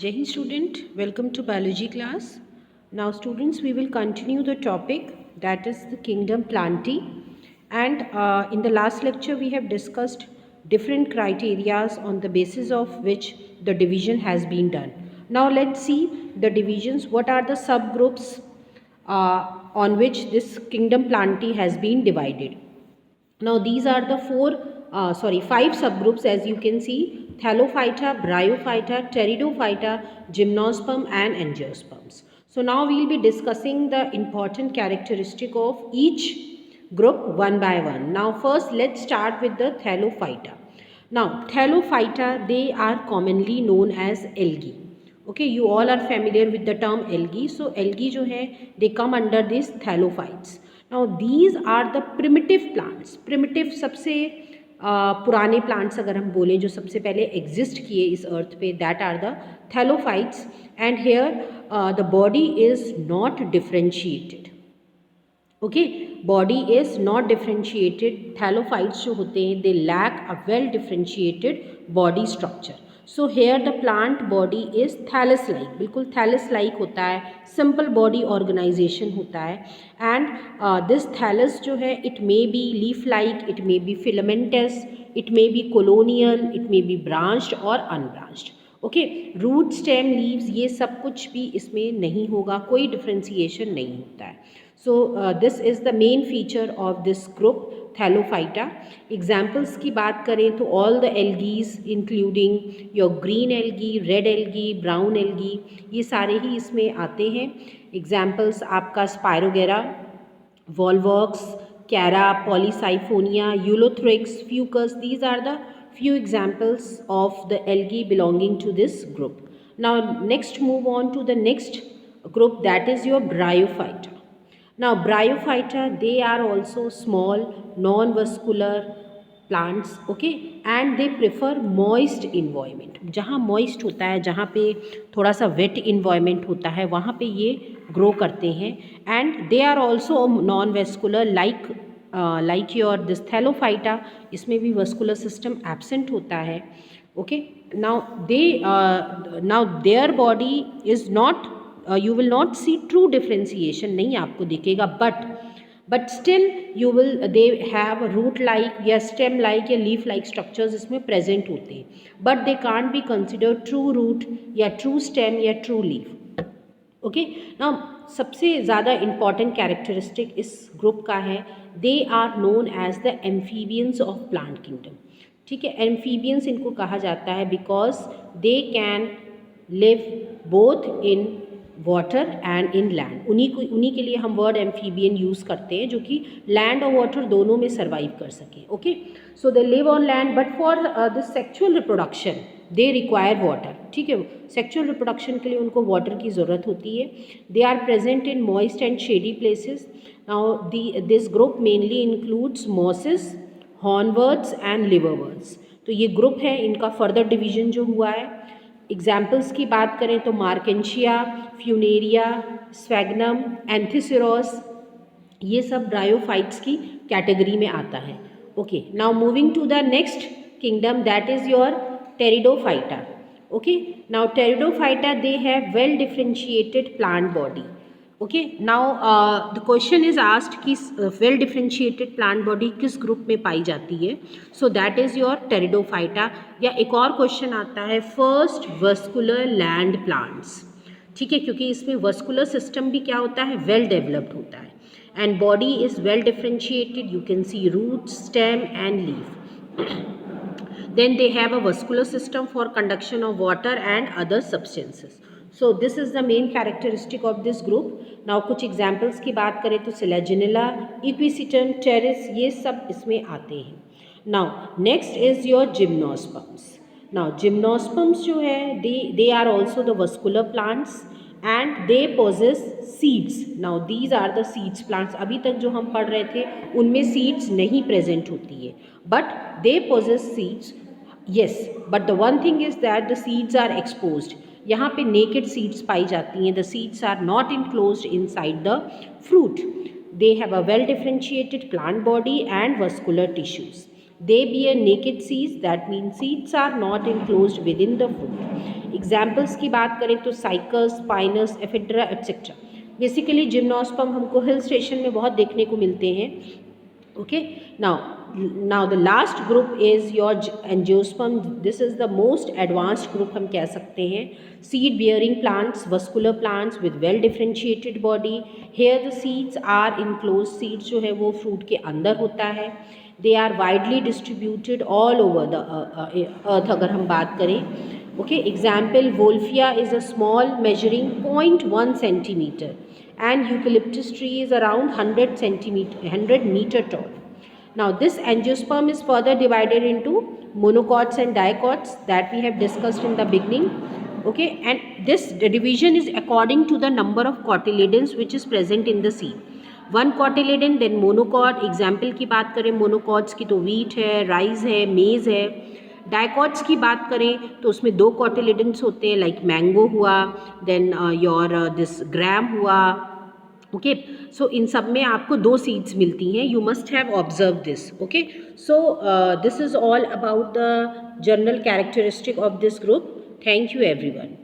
Jai Hind student, welcome to biology class. Now students, we will continue the topic that is the kingdom Plantae, and in the last lecture we have discussed different criterias on the basis of which the division has been done. Now let's see the divisions. What are the subgroups on which this kingdom Plantae has been divided? Now these are the five subgroups, as you can see: Thallophyta, Bryophyta, Pteridophyta, Gymnosperm and Angiosperms. So now we will be discussing the important characteristic of each group one by one. Now first let's start with the Thallophyta. Now Thallophyta, they are commonly known as algae. Okay, you all are familiar with the term algae. So algae जो है, they come under these thallophytes. Now these are the primitive plants. Primitive सबसे पुराने plants अगर हम बोलें जो सबसे पहले exist किए इस earth पे, that are the thallophytes. And here the body is not differentiated. Okay, body is not differentiated. Thallophytes जो होते हैं, they lack a well differentiated body structure. So here the plant body is thallus like, बिल्कुल thallus like होता है, simple body organisation होता है. And this thallus जो है, it may be leaf like, it may be filamentous, it may be colonial, it may be branched और unbranched. Okay, root stem leaves ये सब कुछ भी इसमें नहीं होगा, कोई डिफ्रेंसिएशन नहीं होता है. So this is the main feature of this group Thallophyta. Examples की बात करें तो all the algae including your green algae, red algae, brown algae, ये सारे ही इसमें आते हैं. एग्जाम्पल्स आपका Spirogyra, Volvox, Chara, Polysiphonia, Ulothrix, Fucus, these are the few examples of the algae belonging to this group. Now next move on to the next group, that is your Bryophyta. Now Bryophyta, they are also small non-vascular plants, okay, and they prefer moist environment. जहाँ moist होता है, जहाँ पे थोड़ा सा wet environment होता है, वहाँ पे ये grow करते हैं. And they are also non-vascular like your this Thallophyta, इसमें भी vascular system absent होता है. Okay, now their body is not you will not see true differentiation, नहीं आपको दिखेगा, but still you will they have root like या stem like या leaf like structures इसमें present होते हैं, but they can't be considered true root या true stem या true leaf. ओके, नाउ सबसे ज़्यादा इम्पॉर्टेंट कैरेक्टरिस्टिक इस ग्रुप का है, they are known as the amphibians of plant kingdom. ठीक है, एम्फीबियंस इनको कहा जाता है because they can live both in water and in land. उन्हीं के लिए हम वर्ड एम्फीबियन यूज़ करते हैं जो कि लैंड और वाटर दोनों में सर्वाइव कर सकें. Okay, so they live on land but for the sexual reproduction they require water. ठीक है, सेक्चुअल रिप्रोडक्शन के लिए उनको वाटर की ज़रूरत होती है. They are present in moist and shady places. Now this group mainly includes mosses, hornworts and liverworts. तो ये ग्रुप है, इनका फर्दर डिवीजन जो हुआ है. एग्जाम्पल्स की बात करें तो मार्केंशिया, फ्यूनेरिया, स्वेगनम, एंथिसिरोस, ये सब ब्रायोफाइट्स की कैटेगरी में आता है. Okay, now moving to the next kingdom, that is your Pteridophyta. Okay, now Pteridophyta, they have well differentiated plant body. Okay, now the question is asked कि well differentiated plant body किस group में पाई जाती है. So that is your Pteridophyta. या एक और question आता है फर्स्ट vascular land plants. ठीक है, क्योंकि इसमें vascular system भी क्या होता है, well developed होता है, and body is well differentiated. You can see roots, stem and leaf. Then they have a vascular system for conduction of water and other substances. So this is the main characteristic of this group. Now कुछ examples की बात करें तो Selaginella, Equisetum, Pteris, ये सब इसमें आते हैं. Now next is your Gymnosperms. Now Gymnosperms जो है, they are also the vascular plants and they possess seeds. Now these are the seeds plants. अभी तक जो हम पढ़ रहे थे उनमें seeds नहीं present होती है, but they possess seeds. Yes, but the one thing is that the seeds are exposed. यहाँ पे naked seeds पाई जाती हैं. The seeds are not enclosed inside the fruit. They have a well differentiated plant body and vascular tissues. They bear naked seeds, that means seeds are not enclosed within the fruit. Examples की बात करें तो cycas, Pinus, ephedra etcetera. Basically gymnosperm हमको hill station में बहुत देखने को मिलते हैं. Okay, now the last group is your angiosperm. This is the most advanced group हम कह सकते हैं. Seed bearing plants, vascular plants with well differentiated body. Here the seeds are enclosed. Seeds जो है वो fruit के अंदर होता है. They are widely distributed all over the earth अगर हम बात करें. Okay, example, Wolffia is a small measuring 0.1 centimeter and eucalyptus tree is around 100 meter tall. Now this angiosperm is further divided into monocots and dicots that we have discussed in the beginning. Okay, and this division is according to the number of cotyledons which is present in the seed. One cotyledon, then monocot. Example की बात करें monocots की तो wheat है, rice है, मेज़ है. Dicots की बात करें तो उसमें दो कॉटिलेडन्स होते हैं, लाइक मैंगो हुआ, देन योर दिस ग्राम हुआ. ओके, सो इन सब में आपको दो सीड्स मिलती हैं. You must have observe this. Okay, so this is all about the general characteristic of this group. Thank you everyone.